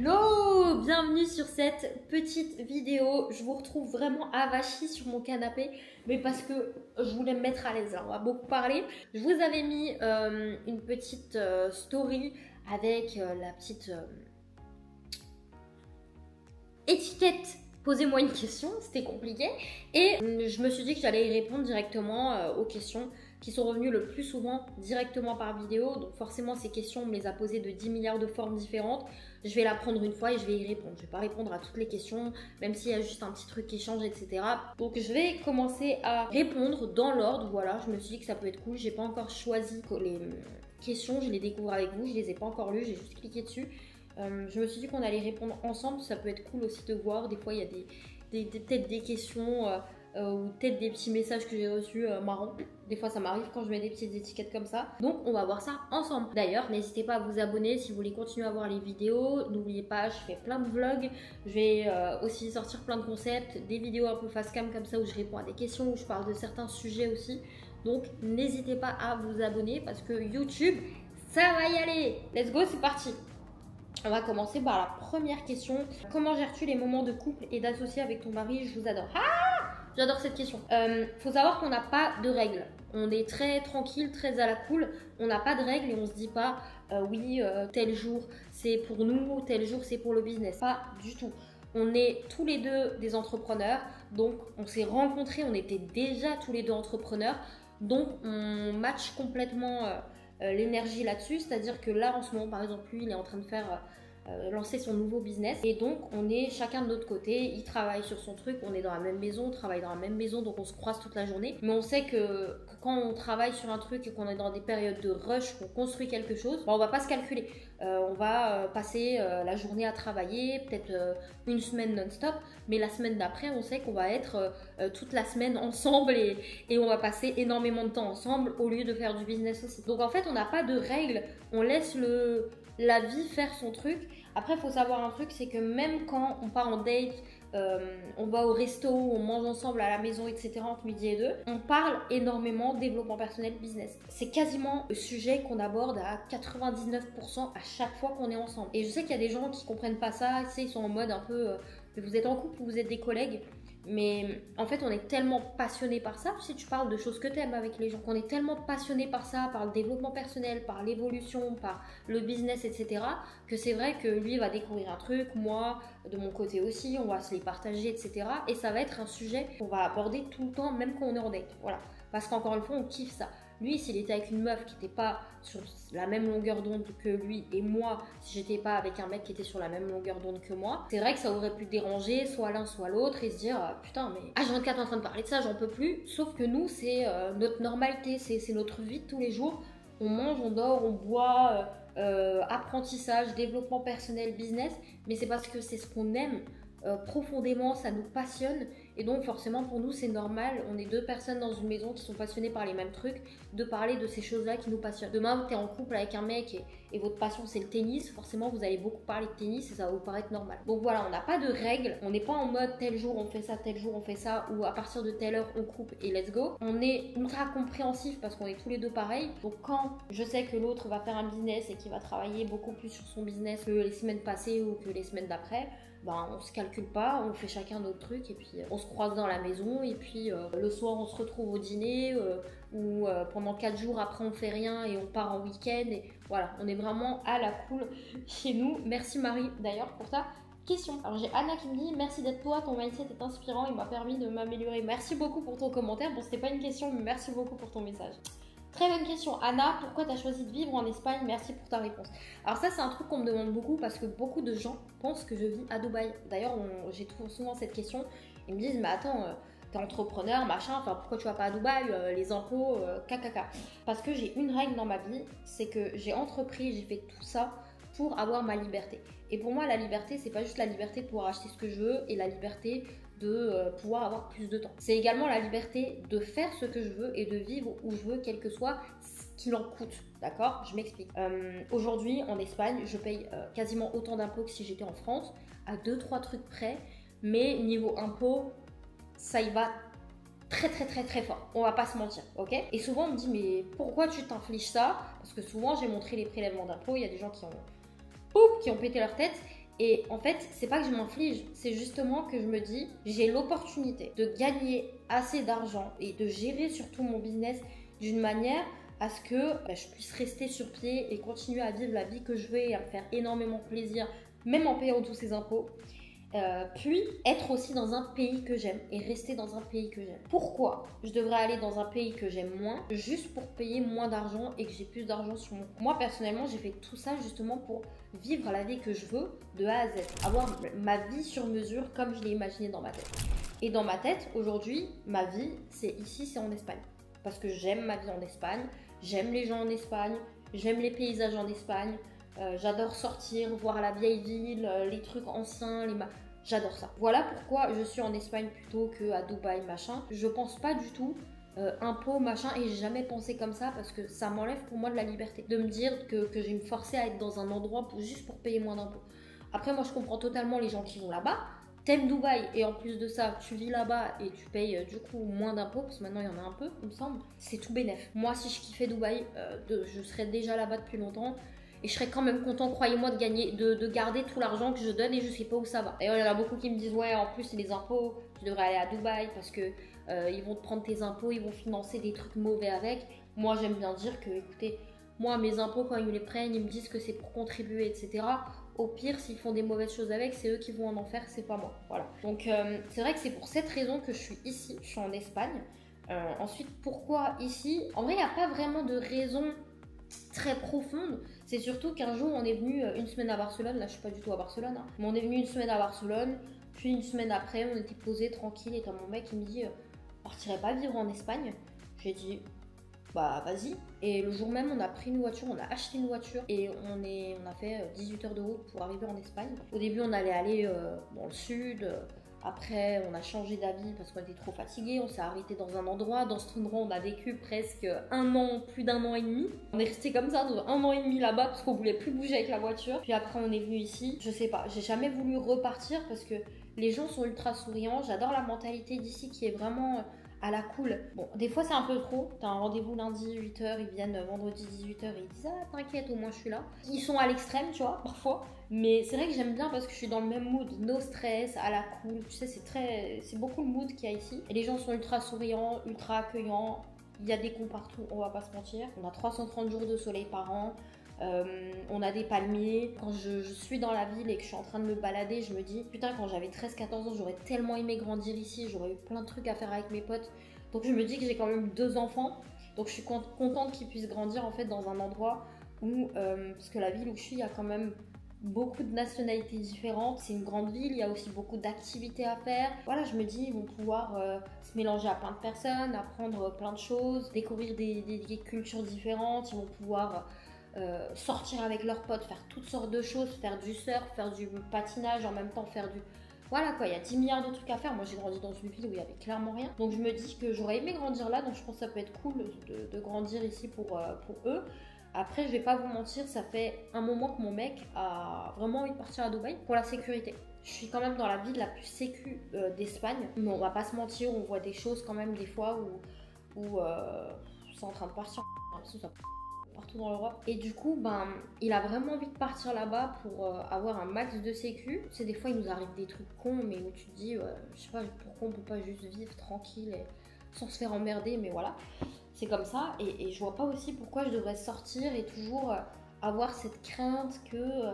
Hello, bienvenue sur cette petite vidéo. Je vous retrouve vraiment avachie sur mon canapé, mais parce que je voulais me mettre à l'aise. On va beaucoup parler. Je vous avais mis une petite story avec la petite étiquette. Posez-moi une question, c'était compliqué. Et je me suis dit que j'allais y répondre directement aux questions qui sont revenues le plus souvent directement par vidéo. Donc forcément, ces questions, on me les a posées de 10 milliards de formes différentes. Je vais la prendre une fois et je vais y répondre. Je ne vais pas répondre à toutes les questions, même s'il y a juste un petit truc qui change, etc. Donc je vais commencer à répondre dans l'ordre. Voilà, je me suis dit que ça peut être cool. J'ai pas encore choisi les questions, je les découvre avec vous. Je les ai pas encore lues, j'ai juste cliqué dessus. Je me suis dit qu'on allait répondre ensemble, ça peut être cool aussi de voir. Des fois, il y a peut-être des questions ou peut-être des petits messages que j'ai reçus marrants. Des fois, ça m'arrive quand je mets des petites étiquettes comme ça. Donc, on va voir ça ensemble. D'ailleurs, n'hésitez pas à vous abonner si vous voulez continuer à voir les vidéos. N'oubliez pas, je fais plein de vlogs. Je vais aussi sortir plein de concepts, des vidéos un peu face cam comme ça où je réponds à des questions, où je parle de certains sujets aussi. Donc, n'hésitez pas à vous abonner parce que YouTube, ça va y aller. Let's go, c'est parti. On va commencer par la première question. Comment gères-tu les moments de couple et d'associer avec ton mari? Je vous adore. Ah, j'adore cette question. Faut savoir qu'on n'a pas de règles. On est très tranquille, très à la cool. On n'a pas de règles et on se dit pas oui, tel jour c'est pour nous, tel jour c'est pour le business. Pas du tout. On est tous les deux des entrepreneurs. Donc on s'est rencontrés, on était déjà tous les deux entrepreneurs. Donc on match complètement l'énergie là-dessus, c'est-à-dire que là en ce moment par exemple lui il est en train de faire lancer son nouveau business et donc on est chacun de notre côté, il travaille sur son truc, on est dans la même maison, on travaille dans la même maison donc on se croise toute la journée, mais on sait que quand on travaille sur un truc et qu'on est dans des périodes de rush, qu'on construit quelque chose, on va pas se calculer, on va passer la journée à travailler, peut-être une semaine non-stop, mais la semaine d'après on sait qu'on va être toute la semaine ensemble et on va passer énormément de temps ensemble au lieu de faire du business aussi. Donc en fait on n'a pas de règles, on laisse la vie faire son truc. Après, il faut savoir un truc, c'est que même quand on part en date, on va au resto, on mange ensemble à la maison, etc. entre midi et 2, on parle énormément développement personnel, business. C'est quasiment le sujet qu'on aborde à 99% à chaque fois qu'on est ensemble. Et je sais qu'il y a des gens qui comprennent pas ça, tu sais, ils sont en mode un peu, vous êtes en couple ou vous êtes des collègues. Mais en fait, on est tellement passionné par ça, si tu parles de choses que tu aimes avec les gens, qu'on est tellement passionné par ça, par le développement personnel, par l'évolution, par le business, etc., que c'est vrai que lui va découvrir un truc, moi, de mon côté aussi, on va se les partager, etc. Et ça va être un sujet qu'on va aborder tout le temps, même quand on est en date. Voilà. Parce qu'encore une fois, on kiffe ça. Lui, s'il était avec une meuf qui n'était pas sur la même longueur d'onde que lui, et moi, si j'étais pas avec un mec qui était sur la même longueur d'onde que moi, c'est vrai que ça aurait pu déranger soit l'un soit l'autre et se dire putain, mais H24 en train de parler de ça, j'en peux plus. Sauf que nous, c'est notre normalité, c'est notre vie de tous les jours. On mange, on dort, on boit, apprentissage, développement personnel, business, mais c'est parce que c'est ce qu'on aime. Profondément, ça nous passionne et donc forcément pour nous c'est normal, on est deux personnes dans une maison qui sont passionnées par les mêmes trucs, de parler de ces choses-là qui nous passionnent. Demain tu es en couple avec un mec et votre passion c'est le tennis, forcément vous allez beaucoup parler de tennis et ça va vous paraître normal. Donc voilà, on n'a pas de règles, on n'est pas en mode tel jour on fait ça, tel jour on fait ça, ou à partir de telle heure on coupe et let's go. On est ultra compréhensif parce qu'on est tous les deux pareils, donc quand je sais que l'autre va faire un business et qu'il va travailler beaucoup plus sur son business que les semaines passées ou que les semaines d'après, ben, on se calcule pas, on fait chacun notre truc et puis on se croise dans la maison et puis le soir on se retrouve au dîner ou pendant 4 jours après on fait rien et on part en week-end et voilà, on est vraiment à la cool chez nous. Merci Marie d'ailleurs pour ta question. Alors j'ai Anna qui me dit merci d'être toi, ton mindset est inspirant, il m'a permis de m'améliorer. Merci beaucoup pour ton commentaire, bon c'était pas une question mais merci beaucoup pour ton message. Très bonne question. Anna, pourquoi tu as choisi de vivre en Espagne? Merci pour ta réponse. Alors ça, c'est un truc qu'on me demande beaucoup parce que beaucoup de gens pensent que je vis à Dubaï. D'ailleurs, j'ai souvent cette question. Ils me disent, mais attends, t'es entrepreneur, machin, enfin pourquoi tu vas pas à Dubaï, les impôts, cacaca. Parce que j'ai une règle dans ma vie, c'est que j'ai entrepris, j'ai fait tout ça pour avoir ma liberté. Et pour moi, la liberté, c'est pas juste la liberté de pouvoir acheter ce que je veux et la liberté de pouvoir avoir plus de temps. C'est également la liberté de faire ce que je veux et de vivre où je veux, quel que soit ce qu'il en coûte. D'accord? Je m'explique. Aujourd'hui, en Espagne, je paye quasiment autant d'impôts que si j'étais en France, à 2-3 trucs près, mais niveau impôts, ça y va très fort, on va pas se mentir, ok? Et souvent on me dit mais pourquoi tu t'infliges ça? Parce que souvent j'ai montré les prélèvements d'impôts, il y a des gens qui ont pété leur tête Et en fait, c'est pas que je m'inflige, c'est justement que je me dis, j'ai l'opportunité de gagner assez d'argent et de gérer surtout mon business d'une manière à ce que je puisse rester sur pied et continuer à vivre la vie que je veux et à me faire énormément plaisir, même en payant tous ces impôts. Puis être aussi dans un pays que j'aime et rester dans un pays que j'aime. Pourquoi je devrais aller dans un pays que j'aime moins juste pour payer moins d'argent et que j'ai plus d'argent sur mon compte? Moi personnellement j'ai fait tout ça justement pour vivre la vie que je veux de A à Z, avoir ma vie sur mesure comme je l'ai imaginé dans ma tête. Et dans ma tête aujourd'hui ma vie c'est en Espagne parce que j'aime ma vie en Espagne, j'aime les gens en Espagne, j'aime les paysages en Espagne. J'adore sortir, voir la vieille ville, les trucs anciens, j'adore ça. Voilà pourquoi je suis en Espagne plutôt qu'à Dubaï, machin. Je pense pas du tout impôts, machin, et j'ai jamais pensé comme ça parce que ça m'enlève pour moi de la liberté. De me dire que je vais me forcer à être dans un endroit juste pour payer moins d'impôts. Après, moi je comprends totalement les gens qui vont là-bas. T'aimes Dubaï et en plus de ça, tu vis là-bas et tu payes du coup moins d'impôts parce que maintenant il y en a un peu, il me semble. C'est tout bénef. Moi, si je kiffais Dubaï, je serais déjà là-bas depuis longtemps. Et je serais quand même content, croyez-moi, de garder tout l'argent que je donne et je sais pas où ça va. D'ailleurs, il y en a beaucoup qui me disent, ouais, en plus, c'est les impôts, tu devrais aller à Dubaï parce que ils vont te prendre tes impôts, ils vont financer des trucs mauvais avec. Moi, j'aime bien dire que, écoutez, moi, mes impôts, quand ils me les prennent, ils me disent que c'est pour contribuer, etc. Au pire, s'ils font des mauvaises choses avec, c'est eux qui vont en enfer, c'est pas moi. Voilà. Donc, c'est vrai que c'est pour cette raison que je suis ici, je suis en Espagne. Ensuite, pourquoi ici? En vrai, il n'y a pas vraiment de raison très profonde. C'est surtout qu'un jour on est venu une semaine à Barcelone, là je suis pas du tout à Barcelone, hein, mais on est venu une semaine à Barcelone, puis une semaine après on était posé tranquille et t'as mon mec qui me dit partirais pas vivre en Espagne? J'ai dit bah vas-y. Et le jour même on a pris une voiture, on a acheté une voiture et on a fait 18 heures de route pour arriver en Espagne. Au début on allait aller dans le sud. Après, on a changé d'avis parce qu'on était trop fatigués. On s'est arrêté dans un endroit. Dans cet endroit, on a vécu presque un an, plus d'un an et demi. On est resté comme ça, dans un an et demi là-bas parce qu'on voulait plus bouger avec la voiture. Puis après, on est venu ici. Je sais pas, j'ai jamais voulu repartir parce que les gens sont ultra souriants. J'adore la mentalité d'ici qui est vraiment à la cool. Bon, des fois, c'est un peu trop. T'as un rendez-vous lundi 8h, ils viennent vendredi 18h et ils disent ah, t'inquiète, au moins je suis là. Ils sont à l'extrême, tu vois, parfois. Mais c'est vrai que j'aime bien parce que je suis dans le même mood, no stress, à la cool. Tu sais, c'est beaucoup le mood qu'il y a ici. Et les gens sont ultra souriants, ultra accueillants. Il y a des cons partout, on va pas se mentir. On a 330 jours de soleil par an. On a des palmiers. Quand je suis dans la ville et que je suis en train de me balader, je me dis putain, quand j'avais 13-14 ans, j'aurais tellement aimé grandir ici, j'aurais eu plein de trucs à faire avec mes potes. Donc je me dis que j'ai quand même 2 enfants. Donc je suis contente qu'ils puissent grandir en fait dans un endroit où, parce que la ville où je suis, il y a quand même beaucoup de nationalités différentes. C'est une grande ville, il y a aussi beaucoup d'activités à faire. Voilà, je me dis, ils vont pouvoir se mélanger à plein de personnes, apprendre plein de choses, découvrir des cultures différentes. Ils vont pouvoir sortir avec leurs potes, faire toutes sortes de choses, faire du surf, faire du patinage, en même temps faire du... Voilà quoi, il y a 10 milliards de trucs à faire. Moi j'ai grandi dans une ville où il y avait clairement rien. Donc je me dis que j'aurais aimé grandir là, donc je pense que ça peut être cool de grandir ici pour eux. Après, je vais pas vous mentir, ça fait un moment que mon mec a vraiment envie de partir à Dubaï pour la sécurité. Je suis quand même dans la ville la plus sécu d'Espagne, mais on va pas se mentir, on voit des choses quand même des fois où c'est en train de partir partout dans l'Europe. Et du coup, il a vraiment envie de partir là-bas pour avoir un max de sécu. Tu sais, des fois, il nous arrive des trucs cons, mais où tu te dis, je sais pas pourquoi on peut pas juste vivre tranquille et sans se faire emmerder, mais voilà. C'est comme ça, et je vois pas aussi pourquoi je devrais sortir et toujours avoir cette crainte que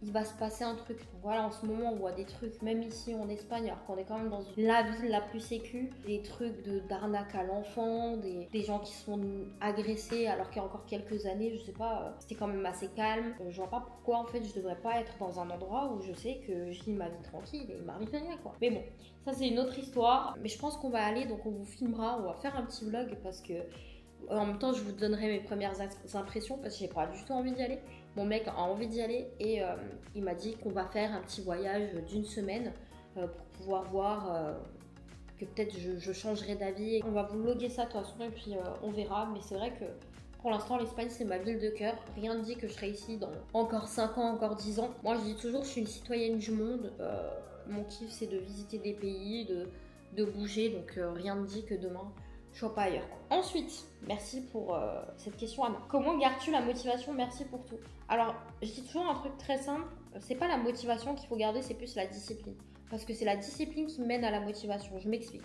il va se passer un truc. Donc voilà, en ce moment on voit des trucs, même ici en Espagne, alors qu'on est quand même dans la ville la plus sécu, des trucs d'arnaque à l'enfant, des gens qui se font agresser alors qu'il y a encore quelques années, je sais pas, c'était quand même assez calme. Je vois pas pourquoi en fait je devrais pas être dans un endroit où je sais que je vis ma vie tranquille et il m'arrive rien quoi. Mais bon, ça c'est une autre histoire, mais je pense qu'on va aller, donc on vous filmera, on va faire un petit vlog parce que en même temps je vous donnerai mes premières impressions parce que j'ai pas du tout envie d'y aller. Mon mec a envie d'y aller et il m'a dit qu'on va faire un petit voyage d'une semaine pour pouvoir voir que peut-être je changerai d'avis. On va vous vlogger ça de toute façon et puis on verra, mais c'est vrai que pour l'instant l'Espagne c'est ma ville de cœur. Rien ne dit que je serai ici dans encore 5 ans, encore 10 ans. Moi je dis toujours je suis une citoyenne du monde. Mon kiff c'est de visiter des pays, de bouger, donc rien ne dit que demain je sois pas ailleurs. Ensuite, merci pour cette question Anna. Comment gardes-tu la motivation? Merci pour tout. Alors, je dis toujours un truc très simple. c'est pas la motivation qu'il faut garder, c'est plus la discipline. Parce que c'est la discipline qui mène à la motivation. Je m'explique.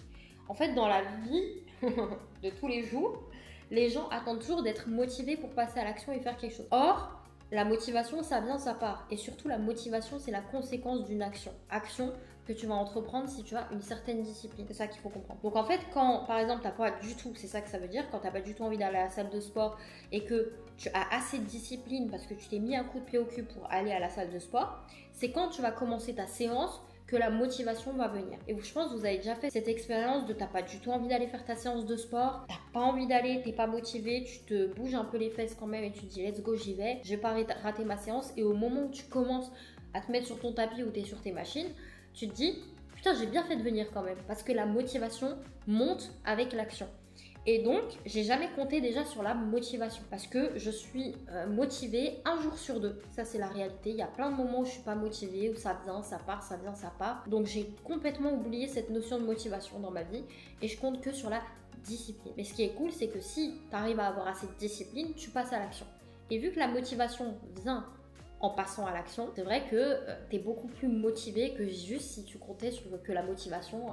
En fait, dans la vie de tous les jours, les gens attendent toujours d'être motivés pour passer à l'action et faire quelque chose. Or, la motivation, ça vient, ça part. Et surtout, la motivation, c'est la conséquence d'une action. Action que tu vas entreprendre si tu as une certaine discipline. C'est ça qu'il faut comprendre. Donc en fait, quand par exemple, t'as pas du tout, c'est ça que ça veut dire, quand t'as pas du tout envie d'aller à la salle de sport et que tu as assez de discipline parce que tu t'es mis un coup de pied au cul pour aller à la salle de sport, c'est quand tu vas commencer ta séance que la motivation va venir. Et je pense que vous avez déjà fait cette expérience de t'as pas du tout envie d'aller faire ta séance de sport, t'as pas envie d'aller, t'es pas motivé, tu te bouges un peu les fesses quand même et tu te dis let's go, j'y vais, je vais pas rater ma séance. Et au moment où tu commences à te mettre sur ton tapis ou t'es sur tes machines, tu te dis putain, j'ai bien fait de venir quand même, parce que la motivation monte avec l'action. Et donc, j'ai jamais compté déjà sur la motivation parce que je suis motivée un jour sur deux. Ça, c'est la réalité. Il y a plein de moments où je suis pas motivée, où ça vient, ça part, ça vient, ça part. Donc, j'ai complètement oublié cette notion de motivation dans ma vie et je compte que sur la discipline. Mais ce qui est cool, c'est que si tu arrives à avoir assez de discipline, tu passes à l'action. Et vu que la motivation vient en passant à l'action, c'est vrai que tu es beaucoup plus motivé que juste si tu comptais sur que la motivation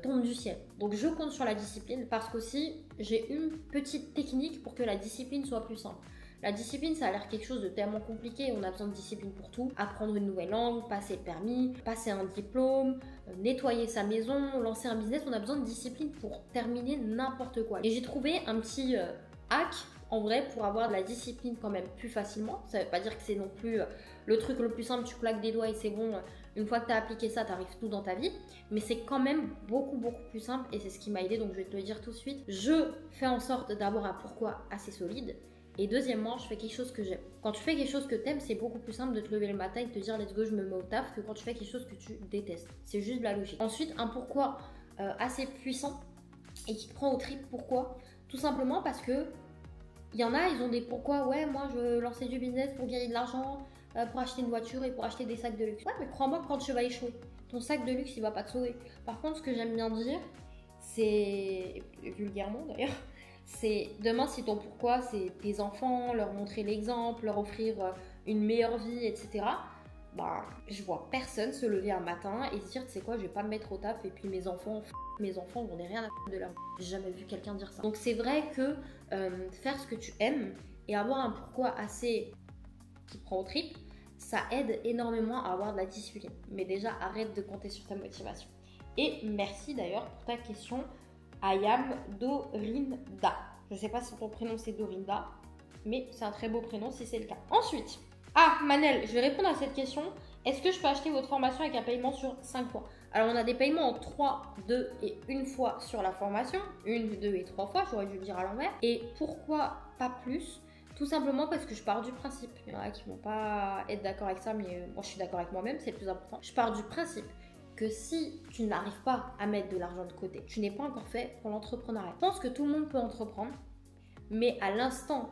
tombe du ciel. Donc je compte sur la discipline parce qu'aussi j'ai une petite technique pour que la discipline soit plus simple. La discipline, ça a l'air quelque chose de tellement compliqué, on a besoin de discipline pour tout. Apprendre une nouvelle langue, passer le permis, passer un diplôme, nettoyer sa maison, lancer un business, on a besoin de discipline pour terminer n'importe quoi. Et j'ai trouvé un petit hack en vrai pour avoir de la discipline quand même plus facilement. Ça veut pas dire que c'est non plus le truc le plus simple, tu claques des doigts et c'est bon, une fois que tu as appliqué ça, tu arrives tout dans ta vie. Mais c'est quand même beaucoup plus simple et c'est ce qui m'a aidé, donc je vais te le dire tout de suite. Je fais en sorte d'avoir un pourquoi assez solide. Et deuxièmement, je fais quelque chose que j'aime. Quand tu fais quelque chose que t'aimes, c'est beaucoup plus simple de te lever le matin et de te dire let's go, je me mets au taf, que quand tu fais quelque chose que tu détestes. C'est juste de la logique. Ensuite, un pourquoi assez puissant et qui te prend au trip. Pourquoi? Tout simplement parce que il y en a, ils ont des pourquoi, ouais, moi je veux lancer du business pour gagner de l'argent, pour acheter une voiture et pour acheter des sacs de luxe. Ouais, mais crois-moi, quand tu vas échouer, ton sac de luxe, il va pas te sauver. Par contre, ce que j'aime bien dire, c'est, vulgairement d'ailleurs, c'est demain si ton pourquoi c'est tes enfants, leur montrer l'exemple, leur offrir une meilleure vie, etc. Bah, je vois personne se lever un matin et se dire, tu sais quoi, je vais pas me mettre au taf et puis mes enfants, j'en ai rien à faire de leur vie. J'ai jamais vu quelqu'un dire ça. Donc c'est vrai que faire ce que tu aimes et avoir un pourquoi assez qui prend au trip, ça aide énormément à avoir de la discipline. Mais déjà, arrête de compter sur ta motivation. Et merci d'ailleurs pour ta question, Ayam Dorinda. Je sais pas si ton prénom c'est Dorinda, mais c'est un très beau prénom si c'est le cas. Ensuite, Manel, je vais répondre à cette question. Est-ce que je peux acheter votre formation avec un paiement sur 5 fois? Alors, on a des paiements en 3, 2 et 1 fois sur la formation. 1, 2 et 3 fois, j'aurais dû le dire à l'envers. Et pourquoi pas plus? Tout simplement parce que je pars du principe. Il y en a qui vont pas être d'accord avec ça, mais moi je suis d'accord avec moi-même, c'est le plus important. Je pars du principe que si tu n'arrives pas à mettre de l'argent de côté, tu n'es pas encore fait pour l'entrepreneuriat. Je pense que tout le monde peut entreprendre, mais à l'instant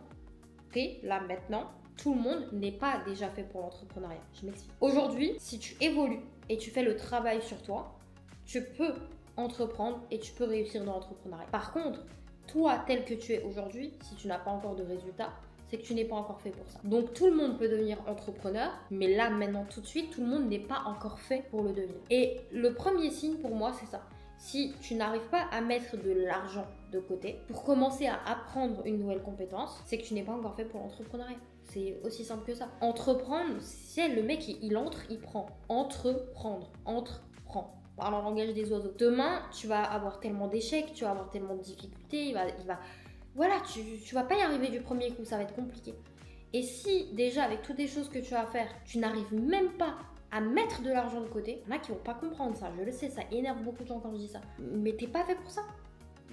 T, là maintenant, tout le monde n'est pas déjà fait pour l'entrepreneuriat. Je m'explique. Aujourd'hui, si tu évolues et tu fais le travail sur toi, tu peux entreprendre et tu peux réussir dans l'entrepreneuriat. Par contre, toi, tel que tu es aujourd'hui, si tu n'as pas encore de résultats, c'est que tu n'es pas encore fait pour ça. Donc tout le monde peut devenir entrepreneur, mais là, maintenant, tout de suite, tout le monde n'est pas encore fait pour le devenir. Et le premier signe pour moi, c'est ça. Si tu n'arrives pas à mettre de l'argent de côté pour commencer à apprendre une nouvelle compétence, c'est que tu n'es pas encore fait pour l'entrepreneuriat. C'est aussi simple que ça. Entreprendre, c'est le mec, il entre, il prend. Entreprendre, entreprend. Parle en langage des oiseaux. Demain, tu vas avoir tellement d'échecs, tu vas avoir tellement de difficultés, voilà, tu vas pas y arriver du premier coup, ça va être compliqué. Et si déjà avec toutes les choses que tu as à faire, tu n'arrives même pas à mettre de l'argent de côté, il y en a qui vont pas comprendre ça, je le sais, ça énerve beaucoup de gens quand je dis ça. Mais t'es pas fait pour ça.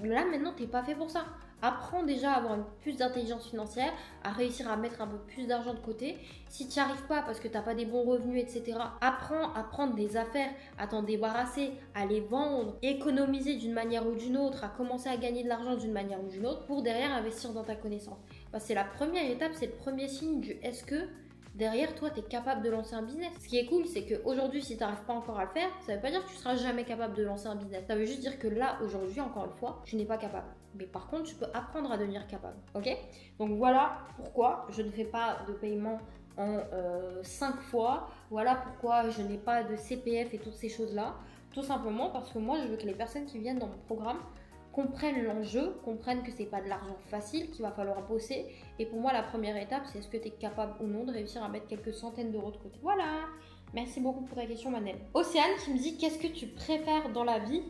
Là maintenant, t'es pas fait pour ça. Apprends déjà à avoir plus d'intelligence financière, à réussir à mettre un peu plus d'argent de côté. Si tu n'y arrives pas parce que tu n'as pas des bons revenus, etc., apprends à prendre des affaires, à t'en débarrasser, à les vendre, économiser d'une manière ou d'une autre, à commencer à gagner de l'argent d'une manière ou d'une autre pour derrière investir dans ta connaissance. C'est la première étape, c'est le premier signe du est-ce que derrière toi, tu es capable de lancer un business. Ce qui est cool, c'est qu'aujourd'hui, si tu n'arrives pas encore à le faire, ça ne veut pas dire que tu seras jamais capable de lancer un business. Ça veut juste dire que là, aujourd'hui, encore une fois, tu n'es pas capable. Mais par contre, tu peux apprendre à devenir capable. Ok? Donc voilà pourquoi je ne fais pas de paiement en 5 fois. Voilà pourquoi je n'ai pas de CPF et toutes ces choses-là. Tout simplement parce que moi, je veux que les personnes qui viennent dans mon programme comprennent l'enjeu, comprennent que c'est pas de l'argent facile, qu'il va falloir bosser. Et pour moi, la première étape, c'est est-ce que tu es capable ou non de réussir à mettre quelques centaines d'euros de côté. Voilà. Merci beaucoup pour ta question, Manel. Océane qui me dit, qu'est-ce que tu préfères dans la vie?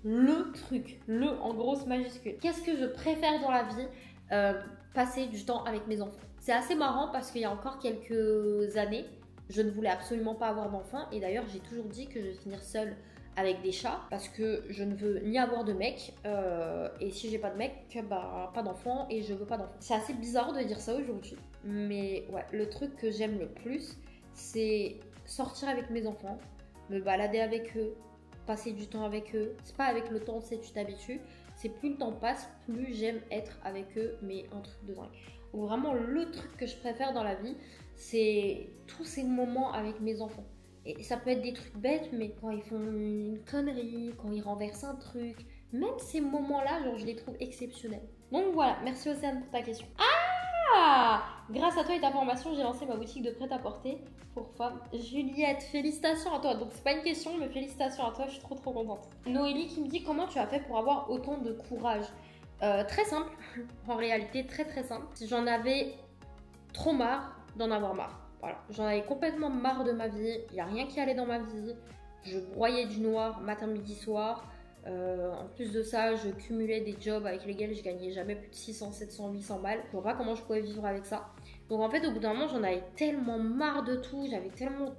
Le truc, le en grosse majuscule. Qu'est-ce que je préfère dans la vie? Passer du temps avec mes enfants. C'est assez marrant parce qu'il y a encore quelques années, je ne voulais absolument pas avoir d'enfants. Et d'ailleurs, j'ai toujours dit que je vais finir seule avec des chats parce que je ne veux ni avoir de mec et si j'ai pas de mec, bah pas d'enfant et je veux pas d'enfant. C'est assez bizarre de dire ça aujourd'hui, mais ouais, le truc que j'aime le plus, c'est sortir avec mes enfants, me balader avec eux, passer du temps avec eux. C'est pas avec le temps, tu t'habitues, c'est plus le temps passe, plus j'aime être avec eux, mais un truc de dingue. Ou vraiment le truc que je préfère dans la vie, c'est tous ces moments avec mes enfants. Et ça peut être des trucs bêtes, mais quand ils font une connerie, quand ils renversent un truc, même ces moments-là, genre, je les trouve exceptionnels. Donc voilà, merci Océane pour ta question. Ah! Grâce à toi et ta formation, j'ai lancé ma boutique de prêt-à-porter pour femmes. Juliette, félicitations à toi. Donc c'est pas une question, mais félicitations à toi, je suis trop contente. Noélie qui me dit, comment tu as fait pour avoir autant de courage? Très simple, en réalité très simple. J'en avais trop marre d'en avoir marre. Voilà, j'en avais complètement marre de ma vie, il n'y a rien qui allait dans ma vie, je broyais du noir matin, midi, soir. En plus de ça, je cumulais des jobs avec lesquels je gagnais jamais plus de 600, 700, 800 balles. Je ne vois pas comment je pouvais vivre avec ça. Donc en fait, au bout d'un moment, j'en avais tellement marre de tout, j'avais tellement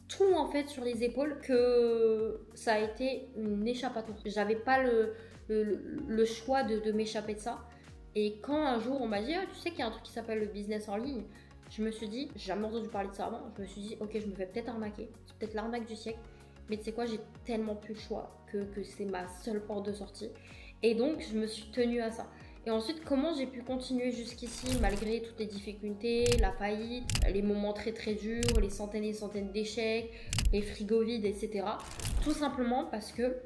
tout en fait sur les épaules que ça a été une échappatoire. J'avais pas le choix de m'échapper de ça. Et quand un jour on m'a dit, tu sais qu'il y a un truc qui s'appelle le business en ligne, je me suis dit, j'ai jamais entendu parler de ça avant, je me suis dit, ok, je me fais peut-être arnaquer, c'est peut-être l'arnaque du siècle, mais tu sais quoi, j'ai tellement plus le choix que c'est ma seule porte de sortie. Et donc, je me suis tenue à ça. Et ensuite, comment j'ai pu continuer jusqu'ici, malgré toutes les difficultés, la faillite, les moments très durs, les centaines et centaines d'échecs, les frigos vides, etc. Tout simplement parce que,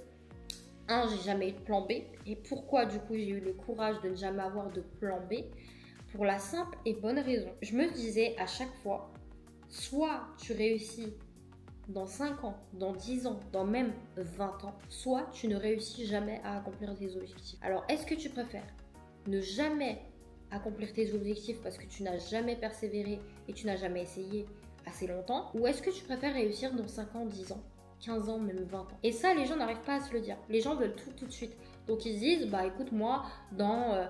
j'ai jamais eu de plan B. Et pourquoi, du coup, j'ai eu le courage de ne jamais avoir de plan B? Pour la simple et bonne raison. Je me disais à chaque fois, soit tu réussis dans 5 ans, dans 10 ans, dans même 20 ans, soit tu ne réussis jamais à accomplir tes objectifs. Alors, est-ce que tu préfères ne jamais accomplir tes objectifs parce que tu n'as jamais persévéré et tu n'as jamais essayé assez longtemps, ou est-ce que tu préfères réussir dans 5 ans, 10 ans, 15 ans, même 20 ans? Et ça, les gens n'arrivent pas à se le dire. Les gens veulent tout de suite. Donc, ils se disent, bah écoute, moi, dans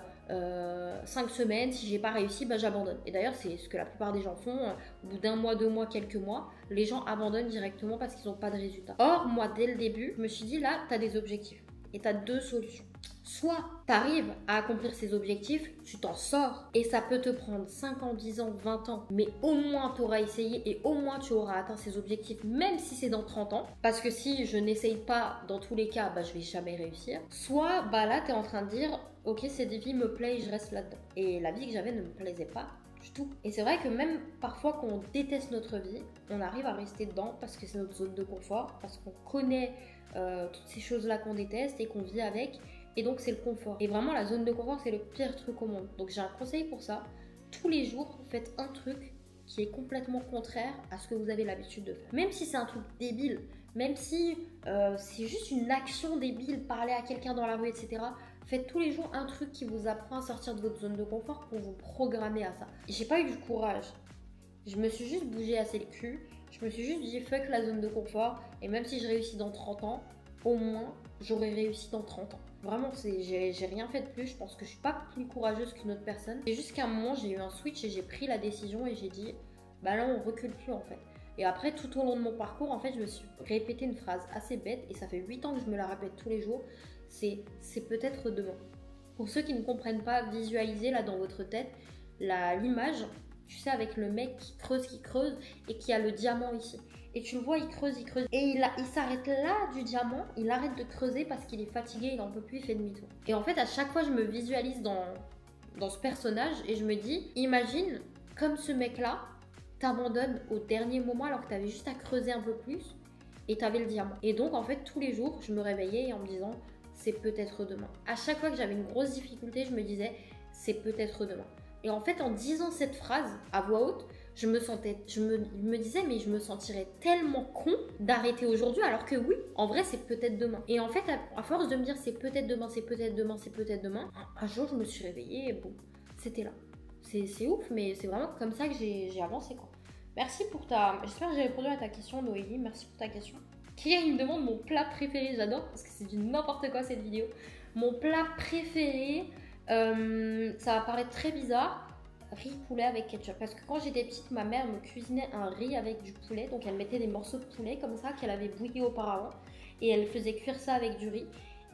5 semaines, si j'ai pas réussi, bah j'abandonne. Et d'ailleurs, c'est ce que la plupart des gens font. Au bout d'un mois, 2 mois, quelques mois, les gens abandonnent directement parce qu'ils n'ont pas de résultats. Or, moi, dès le début, je me suis dit, là, tu as des objectifs et tu as 2 solutions. Soit tu arrives à accomplir ces objectifs, tu t'en sors et ça peut te prendre 5 ans, 10 ans, 20 ans, mais au moins tu auras essayé et au moins tu auras atteint ces objectifs, même si c'est dans 30 ans. Parce que si je n'essaye pas, dans tous les cas, bah, je vais jamais réussir. Soit bah, là, tu es en train de dire, ok, cette vie me plaît et je reste là-dedans. Et la vie que j'avais ne me plaisait pas du tout. Et c'est vrai que même parfois quand on déteste notre vie, on arrive à rester dedans parce que c'est notre zone de confort, parce qu'on connaît toutes ces choses-là qu'on déteste et qu'on vit avec. Et donc c'est le confort. Et vraiment la zone de confort c'est le pire truc au monde. Donc j'ai un conseil pour ça. Tous les jours faites un truc qui est complètement contraire à ce que vous avez l'habitude de faire. Même si c'est un truc débile, même si c'est juste une action débile, parler à quelqu'un dans la rue, etc. Faites tous les jours un truc qui vous apprend à sortir de votre zone de confort pour vous programmer à ça. J'ai pas eu du courage. Je me suis juste bougé assez le cul. Je me suis juste dit fuck la zone de confort. Et même si je réussis dans 30 ans, au moins j'aurais réussi dans 30 ans. Vraiment, j'ai rien fait de plus. Je pense que je suis pas plus courageuse qu'une autre personne. Et jusqu'à un moment, j'ai eu un switch et j'ai pris la décision et j'ai dit, bah là, on recule plus en fait. Et après, tout au long de mon parcours, en fait, je me suis répété une phrase assez bête et ça fait 8 ans que je me la répète tous les jours. C'est peut-être demain. Pour ceux qui ne comprennent pas, visualisez là dans votre tête l'image, tu sais, avec le mec qui creuse et qui a le diamant ici. Et tu le vois, il creuse. Et il s'arrête là du diamant, il arrête de creuser parce qu'il est fatigué, il n'en peut plus, il fait demi-tour. Et en fait, à chaque fois, je me visualise dans ce personnage et je me dis, imagine, comme ce mec-là t'abandonne au dernier moment alors que t'avais juste à creuser un peu plus et t'avais le diamant. Et donc, en fait, tous les jours, je me réveillais en me disant, c'est peut-être demain. À chaque fois que j'avais une grosse difficulté, je me disais, c'est peut-être demain. Et en fait, en disant cette phrase à voix haute, je me disais, mais je me sentirais tellement con d'arrêter aujourd'hui, alors que oui, en vrai, c'est peut-être demain. Et en fait, à force de me dire, c'est peut-être demain, c'est peut-être demain, c'est peut-être demain, un jour, je me suis réveillée et bon, c'était là. C'est ouf, mais c'est vraiment comme ça que j'ai avancé, quoi. Merci pour ta... J'espère que j'ai répondu à ta question, Noélie. Merci pour ta question. Qui me demande mon plat préféré, j'adore, parce que c'est du n'importe quoi cette vidéo. Mon plat préféré, ça va paraître très bizarre, riz poulet avec ketchup. Parce que quand j'étais petite, ma mère me cuisinait un riz avec du poulet. Donc elle mettait des morceaux de poulet comme ça qu'elle avait bouilli auparavant. Et elle faisait cuire ça avec du riz.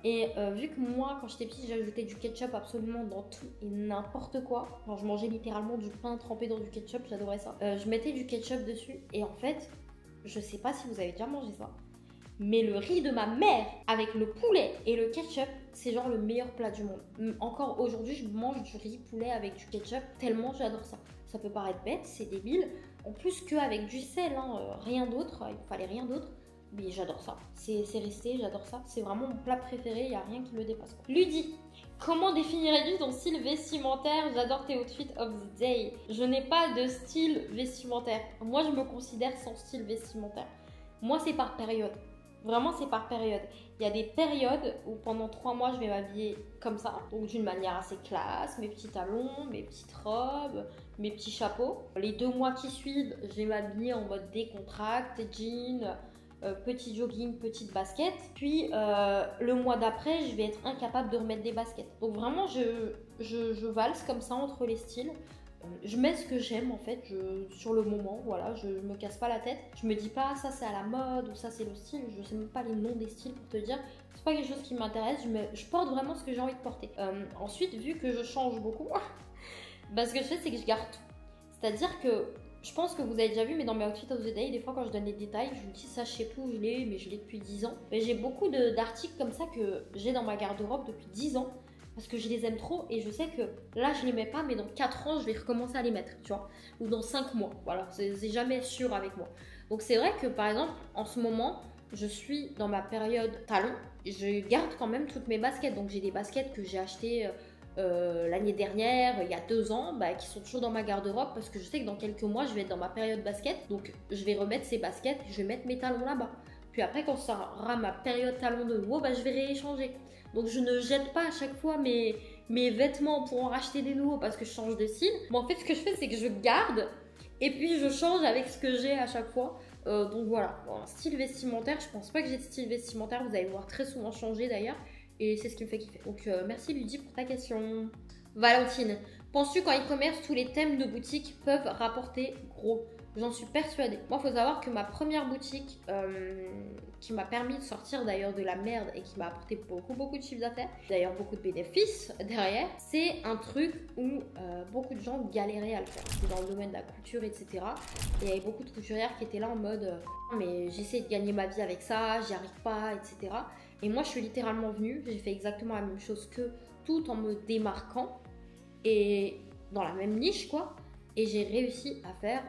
Et vu que moi, quand j'étais petite, j'ajoutais du ketchup absolument dans tout et n'importe quoi. Genre, je mangeais littéralement du pain trempé dans du ketchup, j'adorais ça. Je mettais du ketchup dessus et en fait, je sais pas si vous avez déjà mangé ça, mais le riz de ma mère avec le poulet et le ketchup, c'est genre le meilleur plat du monde. Encore aujourd'hui, je mange du riz poulet avec du ketchup tellement j'adore ça. Ça peut paraître bête, c'est débile. En plus qu'avec du sel, rien d'autre, il fallait rien d'autre. Mais j'adore ça, c'est resté, j'adore ça. C'est vraiment mon plat préféré, il n'y a rien qui me dépasse. Ludie, comment définirais-tu ton style vestimentaire? J'adore tes outfits of the day. Je n'ai pas de style vestimentaire. Moi, je me considère sans style vestimentaire. Moi, c'est par période. Vraiment, c'est par période. Il y a des périodes où pendant 3 mois, je vais m'habiller comme ça. Donc d'une manière assez classe, mes petits talons, mes petites robes, mes petits chapeaux. Les 2 mois qui suivent, je vais m'habiller en mode décontracte, jean, petit jogging, petite basket. Puis le mois d'après, je vais être incapable de remettre des baskets. Donc vraiment, je valse comme ça entre les styles. Je mets ce que j'aime en fait, sur le moment, voilà, je me casse pas la tête. Je me dis pas ça c'est à la mode ou ça c'est le style, je sais même pas les noms des styles pour te dire. C'est pas quelque chose qui m'intéresse, je porte vraiment ce que j'ai envie de porter. Ensuite, vu que je change beaucoup, bah, ce que je fais c'est que je garde tout. C'est-à-dire que je pense que vous avez déjà vu, mais dans mes outfits of the day, des fois quand je donne les détails, je vous dis ça, je sais plus où je l'ai, mais je l'ai depuis 10 ans. Mais j'ai beaucoup d'articles comme ça que j'ai dans ma garde-robe depuis 10 ans. Parce que je les aime trop et je sais que là je les mets pas, mais dans 4 ans je vais recommencer à les mettre, tu vois, ou dans 5 mois, voilà, c'est jamais sûr avec moi. Donc c'est vrai que par exemple en ce moment je suis dans ma période talon, je garde quand même toutes mes baskets, donc j'ai des baskets que j'ai achetées l'année dernière, il y a 2 ans, bah, qui sont toujours dans ma garde-robe parce que je sais que dans quelques mois je vais être dans ma période basket, donc je vais remettre ces baskets, je vais mettre mes talons là-bas. Puis après quand ça sera ma période talon de nouveau, bah, je vais rééchanger. Donc je ne jette pas à chaque fois mes vêtements pour en racheter des nouveaux parce que je change de style. Mais en fait ce que je fais c'est que je garde et puis je change avec ce que j'ai à chaque fois. Donc voilà, bon, style vestimentaire, je pense pas que j'ai de style vestimentaire, vous allez me voir très souvent changer d'ailleurs. Et c'est ce qui me fait kiffer. Donc merci Ludie pour ta question. Valentine, penses-tu qu'en e-commerce tous les thèmes de boutique peuvent rapporter gros? J'en suis persuadée. Moi, il faut savoir que ma première boutique, qui m'a permis de sortir d'ailleurs de la merde et qui m'a apporté beaucoup de chiffre d'affaires, d'ailleurs beaucoup de bénéfices derrière, c'est un truc où beaucoup de gens galéraient à le faire. C'est dans le domaine de la couture, etc. Et il y avait beaucoup de couturières qui étaient là en mode mais j'essaie de gagner ma vie avec ça, j'y arrive pas, etc. Et moi, je suis littéralement venue, j'ai fait exactement la même chose qu'eux, tout en me démarquant et dans la même niche, quoi. Et j'ai réussi à faire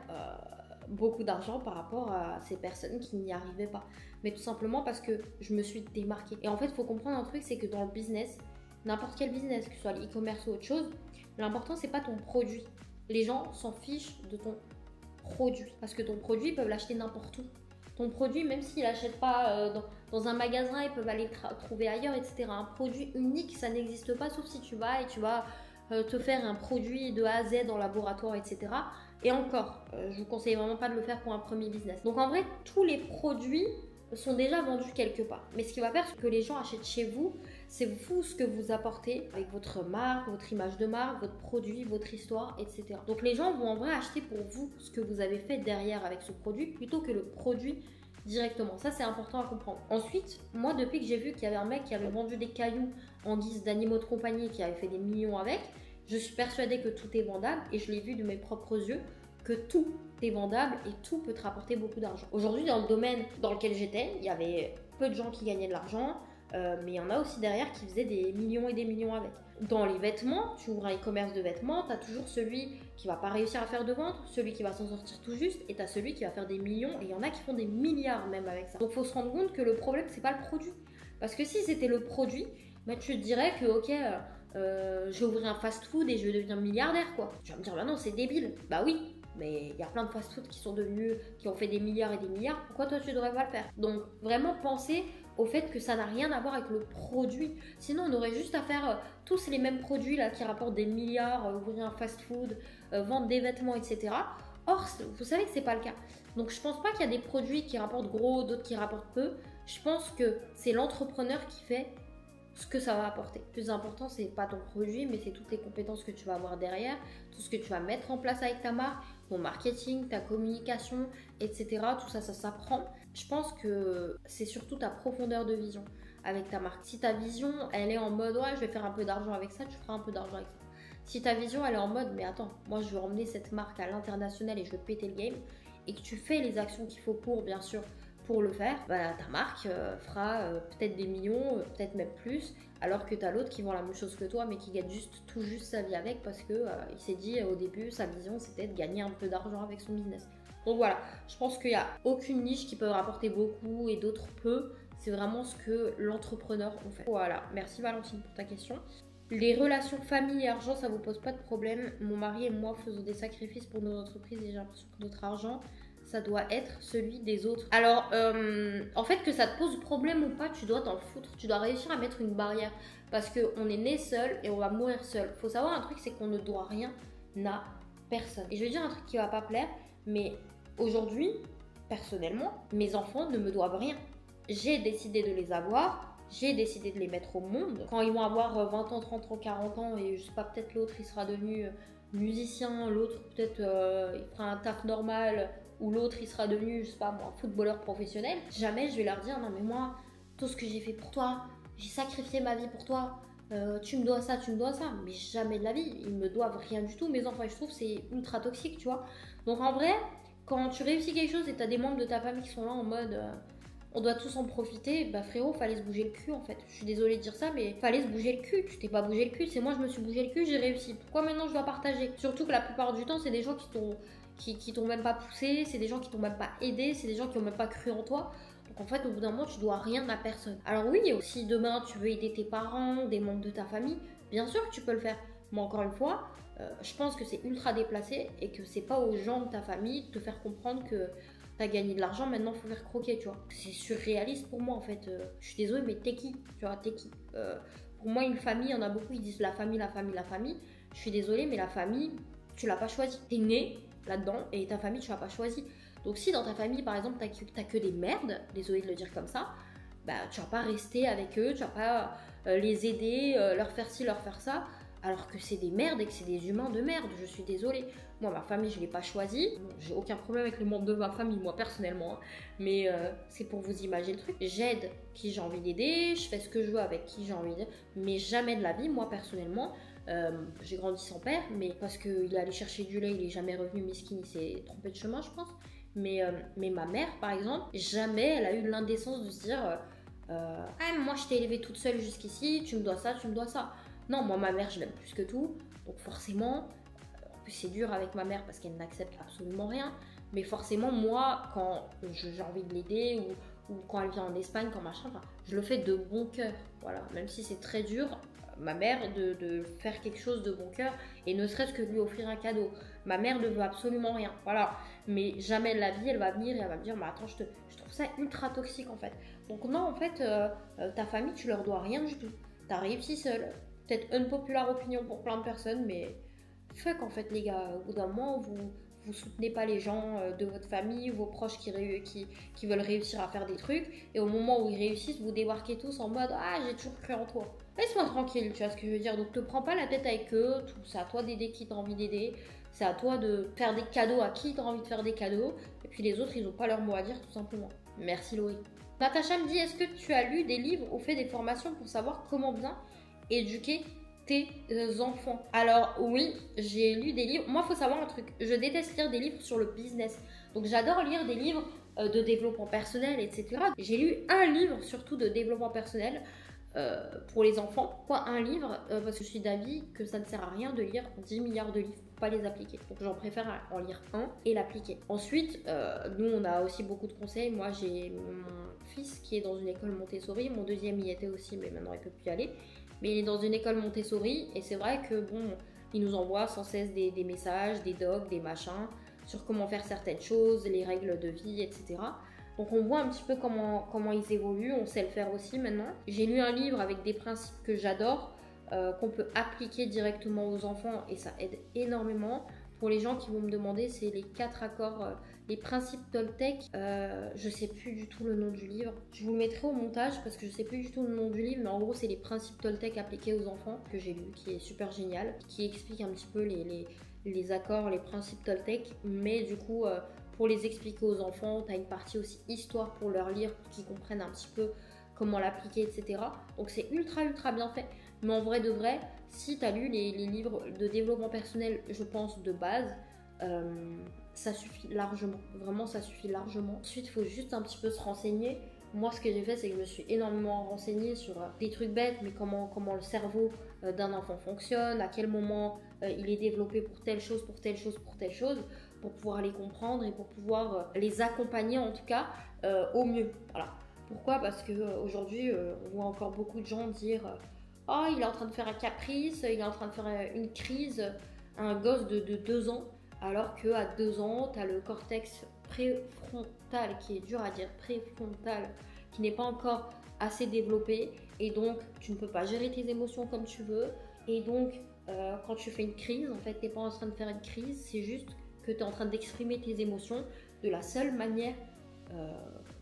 beaucoup d'argent par rapport à ces personnes qui n'y arrivaient pas. Mais tout simplement parce que je me suis démarquée. Et en fait, il faut comprendre un truc, c'est que dans le business, n'importe quel business, que ce soit l'e-commerce ou autre chose, l'important, c'est pas ton produit. Les gens s'en fichent de ton produit. Parce que ton produit, ils peuvent l'acheter n'importe où. Ton produit, même s'ils l'achètent pas dans un magasin, ils peuvent aller trouver ailleurs, etc. Un produit unique, ça n'existe pas, sauf si tu vas et tu vas te faire un produit de A à Z en laboratoire, etc. Et encore, je vous conseille vraiment pas de le faire pour un premier business. Donc en vrai, tous les produits sont déjà vendus quelque part. Mais ce qui va faire que les gens achètent chez vous, c'est vous ce que vous apportez avec votre marque, votre image de marque, votre produit, votre histoire, etc. Donc les gens vont en vrai acheter pour vous ce que vous avez fait derrière avec ce produit plutôt que le produit directement. Ça, c'est important à comprendre. Ensuite, moi, depuis que j'ai vu qu'il y avait un mec qui avait vendu des cailloux en guise d'animaux de compagnie et qui avait fait des millions avec, je suis persuadée que tout est vendable et je l'ai vu de mes propres yeux que tout est vendable et tout peut te rapporter beaucoup d'argent. Aujourd'hui, dans le domaine dans lequel j'étais, il y avait peu de gens qui gagnaient de l'argent, mais il y en a aussi derrière qui faisaient des millions et des millions avec. Dans les vêtements, tu ouvres un e-commerce de vêtements, tu as toujours celui qui va pas réussir à faire de vente, celui qui va s'en sortir tout juste, et tu as celui qui va faire des millions, et il y en a qui font des milliards même avec ça. Donc il faut se rendre compte que le problème, c'est pas le produit. Parce que si c'était le produit, bah, tu te dirais que ok, je vais ouvrir un fast-food et je vais devenir milliardaire, quoi. Tu vas me dire, bah non, c'est débile. Bah oui, Mais il y a plein de fast-food qui ont fait des milliards et des milliards. Pourquoi toi tu devrais pas le faire? Donc vraiment pensez au fait que ça n'a rien à voir avec le produit. Sinon on aurait juste à faire tous les mêmes produits là qui rapportent des milliards, ouvrir un fast-food, vendre des vêtements, etc. Or, vous savez que c'est pas le cas. Donc je pense pas qu'il y a des produits qui rapportent gros, d'autres qui rapportent peu. Je pense que c'est l'entrepreneur qui fait ce que ça va apporter. Le plus important, c'est pas ton produit, mais c'est toutes les compétences que tu vas avoir derrière, tout ce que tu vas mettre en place avec ta marque, ton marketing, ta communication, etc. Tout ça, ça s'apprend. Je pense que c'est surtout ta profondeur de vision avec ta marque. Si ta vision, elle est en mode, ouais, je vais faire un peu d'argent avec ça, tu feras un peu d'argent avec ça. Si ta vision, elle est en mode, mais attends, moi, je veux emmener cette marque à l'international et je veux péter le game, et que tu fais les actions qu'il faut pour, bien sûr, pour le faire, bah, ta marque fera peut-être des millions, peut-être même plus, alors que tu as l'autre qui vend la même chose que toi, mais qui gagne tout juste sa vie avec, parce que il s'est dit au début, sa vision, c'était de gagner un peu d'argent avec son business. Donc voilà, je pense qu'il n'y a aucune niche qui peut rapporter beaucoup et d'autres peu. C'est vraiment ce que l'entrepreneur en fait. Voilà, merci Valentine pour ta question. Les relations famille et argent, ça vous pose pas de problème. Mon mari et moi faisons des sacrifices pour nos entreprises et j'ai l'impression que notre argent, ça doit être celui des autres. Alors, en fait, que ça te pose problème ou pas, tu dois t'en foutre. Tu dois réussir à mettre une barrière. Parce qu'on est né seul et on va mourir seul. Faut savoir un truc, c'est qu'on ne doit rien à personne. Et je vais dire un truc qui va pas plaire, mais aujourd'hui, personnellement, mes enfants ne me doivent rien. J'ai décidé de les avoir. J'ai décidé de les mettre au monde. Quand ils vont avoir 20 ans, 30 ans, 40 ans, et je sais pas, peut-être l'autre, il sera devenu musicien, l'autre, peut-être, il fera un taf normal, ou l'autre, il sera devenu, je sais pas moi, footballeur professionnel. Jamais je vais leur dire, non mais moi, tout ce que j'ai fait pour toi, j'ai sacrifié ma vie pour toi, tu me dois ça, tu me dois ça. Mais jamais de la vie, ils me doivent rien du tout, mes enfants. Et je trouve que c'est ultra toxique, tu vois. Donc en vrai, quand tu réussis quelque chose et t'as des membres de ta famille qui sont là en mode... on doit tous en profiter, bah frérot, fallait se bouger le cul en fait. Je suis désolée de dire ça, mais fallait se bouger le cul. Tu t'es pas bougé le cul, c'est moi je me suis bougé le cul, j'ai réussi. Pourquoi maintenant je dois partager? Surtout que la plupart du temps, c'est des gens qui t'ont même pas poussé, c'est des gens qui t'ont même pas aidé, c'est des gens qui ont même pas cru en toi. Donc en fait, au bout d'un moment, tu dois rien à personne. Alors oui, si demain tu veux aider tes parents, des membres de ta famille, bien sûr que tu peux le faire. Mais encore une fois, je pense que c'est ultra déplacé et que c'est pas aux gens de ta famille de te faire comprendre que t'as gagné de l'argent, maintenant faut faire croquer, tu vois. C'est surréaliste pour moi en fait. Je suis désolée, mais t'es qui? Tu vois, t'es qui? Pour moi, une famille, il y en a beaucoup, ils disent la famille, la famille, la famille. Je suis désolée, mais la famille, tu l'as pas choisie. T'es né là-dedans et ta famille, tu l'as pas choisie. Donc si dans ta famille, par exemple, t'as que des merdes, désolée de le dire comme ça, bah tu vas pas rester avec eux, tu vas pas les aider, leur faire ci, leur faire ça, alors que c'est des merdes et que c'est des humains de merde, je suis désolée. Moi, ma famille, je l'ai pas choisie. Bon, j'ai aucun problème avec les membres de ma famille, moi, personnellement. Hein. Mais c'est pour vous imaginer le truc. J'aide qui j'ai envie d'aider, je fais ce que je veux avec qui j'ai envie d'aider. Mais jamais de la vie, moi, personnellement, j'ai grandi sans père, mais parce qu'il est allé chercher du lait, il est jamais revenu miskin, il s'est trompé de chemin, je pense. Mais ma mère, par exemple, jamais elle a eu l'indécence de se dire ah, moi, je t'ai élevée toute seule jusqu'ici, tu me dois ça, tu me dois ça. Non, moi, ma mère, je l'aime plus que tout. Donc forcément... c'est dur avec ma mère parce qu'elle n'accepte absolument rien, mais forcément moi quand j'ai envie de l'aider ou quand elle vient en Espagne, quand machin, enfin, je le fais de bon cœur, voilà, même si c'est très dur, ma mère, de faire quelque chose de bon cœur et ne serait-ce que lui offrir un cadeau. Ma mère ne veut absolument rien, voilà, mais jamais de la vie elle va venir et elle va me dire mais attends, je trouve ça ultra toxique en fait. Donc non, en fait ta famille tu leur dois rien du tout, t'as réussi seul, peut-être unpopular opinion pour plein de personnes, mais fuck en fait les gars, au bout d'un moment vous soutenez pas les gens de votre famille, vos proches qui veulent réussir à faire des trucs, et au moment où ils réussissent, vous débarquez tous en mode ah j'ai toujours cru en toi. Laisse-moi tranquille, tu vois ce que je veux dire. Donc te prends pas la tête avec eux, c'est à toi d'aider qui t'as envie d'aider, c'est à toi de faire des cadeaux à qui t'as envie de faire des cadeaux, et puis les autres ils ont pas leur mot à dire tout simplement. Merci Laurie. Natacha me dit est-ce que tu as lu des livres ou fait des formations pour savoir comment bien éduquer tes enfants? Alors oui, j'ai lu des livres. Moi, il faut savoir un truc. Je déteste lire des livres sur le business. Donc j'adore lire des livres de développement personnel, etc. J'ai lu un livre surtout de développement personnel pour les enfants. Pourquoi un livre? Parce que je suis d'avis que ça ne sert à rien de lire 10 milliards de livres pour pas les appliquer. Donc j'en préfère en lire un et l'appliquer. Ensuite, nous on a aussi beaucoup de conseils. Moi j'ai mon fils qui est dans une école Montessori. Mon deuxième y était aussi, mais maintenant il peut plus y aller. Mais il est dans une école Montessori et c'est vrai que bon, il nous envoie sans cesse des messages, des docs, des machins sur comment faire certaines choses, les règles de vie, etc. Donc on voit un petit peu comment ils évoluent, on sait le faire aussi maintenant. J'ai lu un livre avec des principes que j'adore, qu'on peut appliquer directement aux enfants et ça aide énormément. Pour les gens qui vont me demander, c'est les 4 accords, les principes Toltec. Je sais plus du tout le nom du livre. Je vous le mettrai au montage parce que je sais plus du tout le nom du livre, mais en gros c'est les principes Toltec appliqués aux enfants que j'ai lu, qui est super génial, qui explique un petit peu les accords, les principes Toltec, mais du coup pour les expliquer aux enfants, tu as une partie aussi histoire pour leur lire, pour qu'ils comprennent un petit peu comment l'appliquer, etc. Donc c'est ultra bien fait. Mais en vrai de vrai, si tu as lu les livres de développement personnel, je pense, de base, ça suffit largement. Vraiment, ça suffit largement. Ensuite, il faut juste un petit peu se renseigner. Moi, ce que j'ai fait, c'est que je me suis énormément renseignée sur des trucs bêtes, mais comment le cerveau d'un enfant fonctionne, à quel moment il est développé pour telle chose, pour telle chose, pour telle chose, pour pouvoir les comprendre et pour pouvoir les accompagner, en tout cas, au mieux. Voilà. Pourquoi? Parce qu'aujourd'hui, on voit encore beaucoup de gens dire oh, il est en train de faire un caprice, il est en train de faire une crise, un gosse de 2 ans, alors qu'à 2 ans, tu as le cortex préfrontal, qui est dur à dire, préfrontal, qui n'est pas encore assez développé, et donc tu ne peux pas gérer tes émotions comme tu veux, et donc quand tu fais une crise, en fait, tu n'es pas en train de faire une crise, c'est juste que tu es en train d'exprimer tes émotions de la seule manière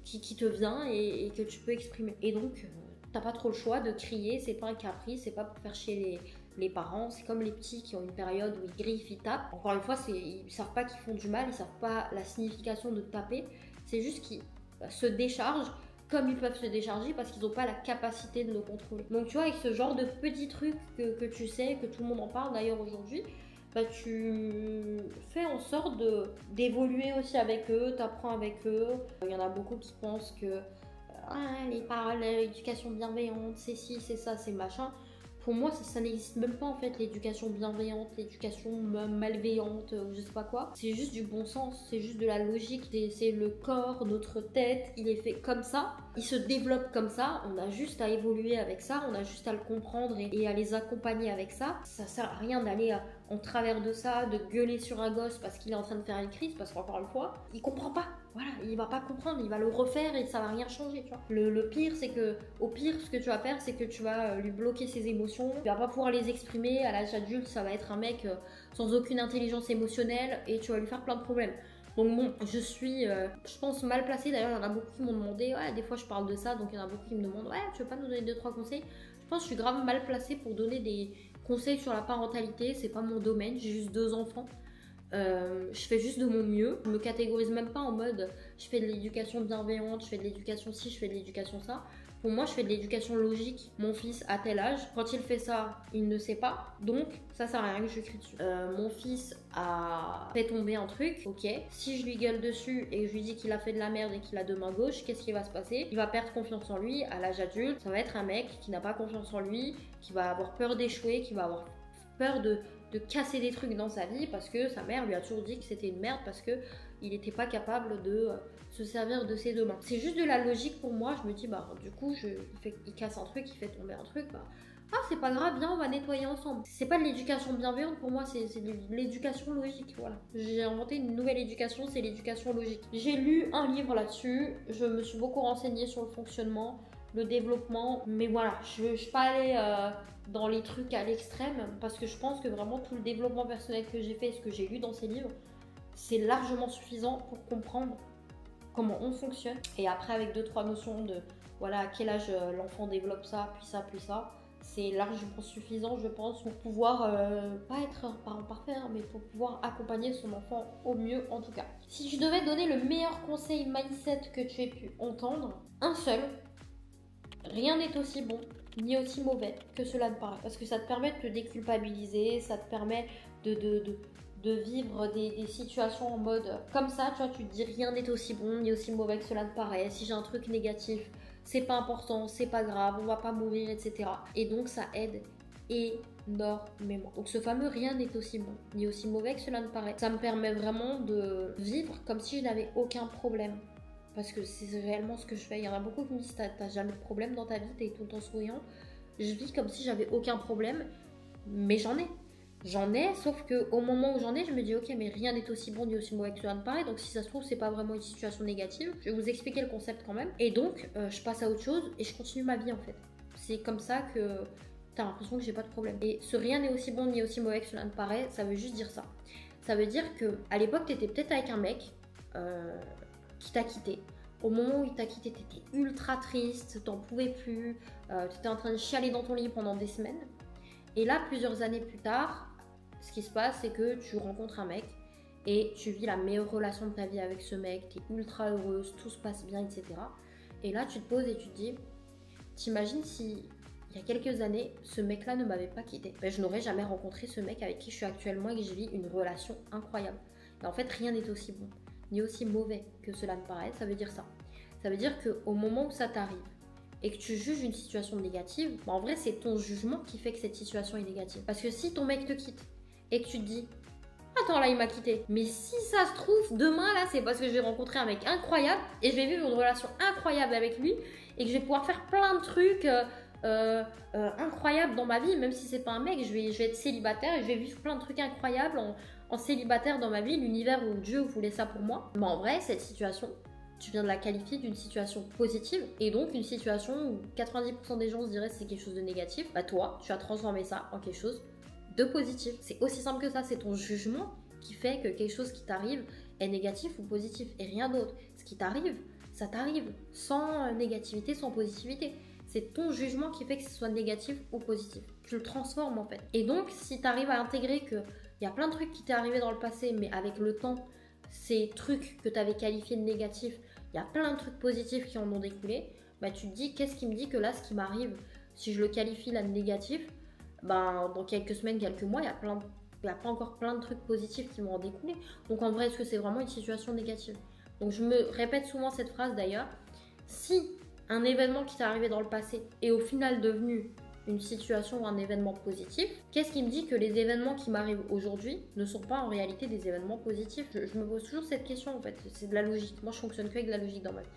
qui te vient et que tu peux exprimer. Et donc, t'as pas trop le choix de crier, c'est pas un caprice, c'est pas pour faire chier les parents, c'est comme les petits qui ont une période où ils griffent, ils tapent. Encore une fois, ils savent pas qu'ils font du mal, ils savent pas la signification de taper, c'est juste qu'ils se déchargent comme ils peuvent se décharger parce qu'ils n'ont pas la capacité de le contrôler. Donc tu vois, avec ce genre de petits trucs que tu sais, que tout le monde en parle d'ailleurs aujourd'hui, bah, tu fais en sorte d'évoluer aussi avec eux, t'apprends avec eux. Il y en a beaucoup qui pensent que les paroles, l'éducation bienveillante, c'est ci, c'est ça, c'est machin. Pour moi, ça n'existe même pas en fait, l'éducation bienveillante, l'éducation malveillante, ou je sais pas quoi. C'est juste du bon sens, c'est juste de la logique. C'est le corps, notre tête, il est fait comme ça. Il se développe comme ça. On a juste à évoluer avec ça, on a juste à le comprendre et à les accompagner avec ça. Ça sert à rien d'aller en travers de ça, de gueuler sur un gosse parce qu'il est en train de faire une crise, parce qu'encore une fois, il comprend pas. Voilà, il va pas comprendre, il va le refaire et ça va rien changer, tu vois. Le pire, c'est que, au pire, ce que tu vas faire, c'est que tu vas lui bloquer ses émotions, tu vas pas pouvoir les exprimer. À l'âge adulte, ça va être un mec sans aucune intelligence émotionnelle et tu vas lui faire plein de problèmes. Donc bon, je suis, je pense, mal placée. D'ailleurs, il y en a beaucoup qui m'ont demandé, ouais, des fois je parle de ça, donc il y en a beaucoup qui me demandent, ouais, tu veux pas nous donner 2-3 conseils? Je pense que je suis grave mal placée pour donner des conseils sur la parentalité, c'est pas mon domaine, j'ai juste 2 enfants. Je fais juste de mon mieux. Je me catégorise même pas en mode je fais de l'éducation bienveillante, je fais de l'éducation ci, je fais de l'éducation ça. Pour moi, je fais de l'éducation logique. Mon fils a tel âge, quand il fait ça, il ne sait pas, donc ça sert à rien que je crie dessus. Mon fils a fait tomber un truc, ok. Si je lui gueule dessus et je lui dis qu'il a fait de la merde et qu'il a 2 mains gauches, qu'est-ce qui va se passer? Il va perdre confiance en lui à l'âge adulte. Ça va être un mec qui n'a pas confiance en lui, qui va avoir peur d'échouer, qui va avoir peur de casser des trucs dans sa vie parce que sa mère lui a toujours dit que c'était une merde parce que il n'était pas capable de se servir de ses 2 mains. C'est juste de la logique pour moi. Je me dis bah du coup il casse un truc, il fait tomber un truc, bah ah c'est pas grave, viens on va nettoyer ensemble. C'est pas de l'éducation bienveillante pour moi, c'est de l'éducation logique. Voilà, j'ai inventé une nouvelle éducation, c'est l'éducation logique. J'ai lu un livre là-dessus, je me suis beaucoup renseignée sur le fonctionnement, le développement, mais voilà, je ne suis pas allée dans les trucs à l'extrême parce que je pense que vraiment tout le développement personnel que j'ai fait et ce que j'ai lu dans ces livres, c'est largement suffisant pour comprendre comment on fonctionne. Et après, avec 2-3 notions de voilà à quel âge l'enfant développe ça, puis ça, c'est largement suffisant, je pense, pour pouvoir pas être un parent parfait, hein, mais pour pouvoir accompagner son enfant au mieux en tout cas. Si je devais donner le meilleur conseil mindset que tu aies pu entendre, un seul. Rien n'est aussi bon ni aussi mauvais que cela ne paraît. Parce que ça te permet de te déculpabiliser, ça te permet de vivre des situations en mode comme ça, tu vois, tu te dis rien n'est aussi bon ni aussi mauvais que cela ne paraît. Si j'ai un truc négatif, c'est pas important, c'est pas grave, on va pas mourir, etc. Et donc ça aide énormément. Donc ce fameux rien n'est aussi bon ni aussi mauvais que cela ne paraît, ça me permet vraiment de vivre comme si je n'avais aucun problème. Parce que c'est réellement ce que je fais. Il y en a beaucoup qui me disent t'as jamais de problème dans ta vie, t'es tout le temps souriant. Je vis comme si j'avais aucun problème, mais j'en ai. J'en ai, sauf que au moment où j'en ai, je me dis ok, mais rien n'est aussi bon ni aussi mauvais que cela ne paraît. Donc si ça se trouve, c'est pas vraiment une situation négative. Je vais vous expliquer le concept quand même. Et donc, je passe à autre chose et je continue ma vie en fait. C'est comme ça que t'as l'impression que j'ai pas de problème. Et ce rien n'est aussi bon ni aussi mauvais que cela ne paraît, ça veut juste dire ça. Ça veut dire que à l'époque, t'étais peut-être avec un mec qui t'a quitté. Au moment où il t'a quitté, t'étais ultra triste, t'en pouvais plus, t'étais en train de chialer dans ton lit pendant des semaines. Et là, plusieurs années plus tard, ce qui se passe, c'est que tu rencontres un mec et tu vis la meilleure relation de ta vie avec ce mec, t'es ultra heureuse, tout se passe bien, etc. Et là, tu te poses et tu te dis, t'imagines si il y a quelques années, ce mec-là ne m'avait pas quitté. Ben, je n'aurais jamais rencontré ce mec avec qui je suis actuellement et que je vis une relation incroyable. Et en fait, rien n'est aussi bon, ni aussi mauvais que cela ne paraît. Ça veut dire ça. Ça veut dire qu'au moment où ça t'arrive, et que tu juges une situation négative, bah en vrai c'est ton jugement qui fait que cette situation est négative. Parce que si ton mec te quitte et que tu te dis attends là il m'a quitté, mais si ça se trouve demain là c'est parce que je vais rencontrer un mec incroyable et je vais vivre une relation incroyable avec lui et que je vais pouvoir faire plein de trucs incroyables dans ma vie, même si c'est pas un mec, je vais être célibataire et je vais vivre plein de trucs incroyables en célibataire dans ma vie, l'univers où Dieu voulait ça pour moi. Mais en vrai cette situation, tu viens de la qualifier d'une situation positive et donc une situation où 90% des gens se diraient que c'est quelque chose de négatif, bah toi, tu as transformé ça en quelque chose de positif. C'est aussi simple que ça, c'est ton jugement qui fait que quelque chose qui t'arrive est négatif ou positif et rien d'autre. Ce qui t'arrive, ça t'arrive sans négativité, sans positivité. C'est ton jugement qui fait que ce soit négatif ou positif. Tu le transformes en fait. Et donc, si tu arrives à intégrer qu'il y a plein de trucs qui t'est arrivé dans le passé, mais avec le temps, ces trucs que tu avais qualifiés de négatifs, il y a plein de trucs positifs qui en ont découlé, bah tu te dis qu'est-ce qui me dit que là ce qui m'arrive, si je le qualifie là de négatif, bah dans quelques semaines, quelques mois, il y a pas encore plein de trucs positifs qui vont en découler. Donc en vrai, est-ce que c'est vraiment une situation négative? Donc je me répète souvent cette phrase d'ailleurs, si un événement qui t'est arrivé dans le passé est au final devenu une situation ou un événement positif, qu'est-ce qui me dit que les événements qui m'arrivent aujourd'hui ne sont pas en réalité des événements positifs? Je me pose toujours cette question en fait, c'est de la logique. Moi je fonctionne qu'avec de la logique dans ma vie.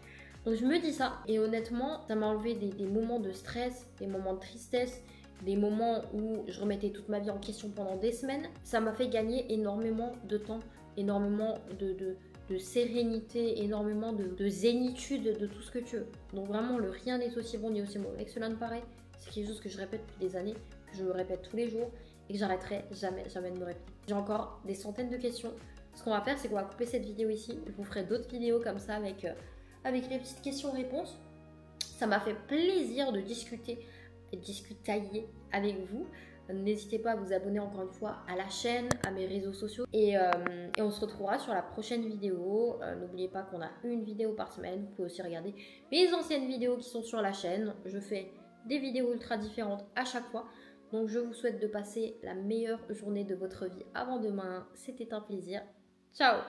Donc je me dis ça et honnêtement ça m'a enlevé des moments de stress, des moments de tristesse, des moments où je remettais toute ma vie en question pendant des semaines. Ça m'a fait gagner énormément de temps, énormément de sérénité, énormément de zénitude, de tout ce que tu veux. Donc vraiment le rien n'est aussi bon ni aussi mauvais que cela ne paraît. C'est quelque chose que je répète depuis des années, que je me répète tous les jours et que j'arrêterai jamais de me répéter. J'ai encore des centaines de questions. Ce qu'on va faire, c'est qu'on va couper cette vidéo ici. Je vous ferai d'autres vidéos comme ça avec les petites questions-réponses. Ça m'a fait plaisir de discuter et discutailler avec vous. N'hésitez pas à vous abonner encore une fois à la chaîne, à mes réseaux sociaux et on se retrouvera sur la prochaine vidéo. N'oubliez pas qu'on a une vidéo par semaine. Vous pouvez aussi regarder mes anciennes vidéos qui sont sur la chaîne. Je fais des vidéos ultra différentes à chaque fois. Donc je vous souhaite de passer la meilleure journée de votre vie avant demain. C'était un plaisir. Ciao!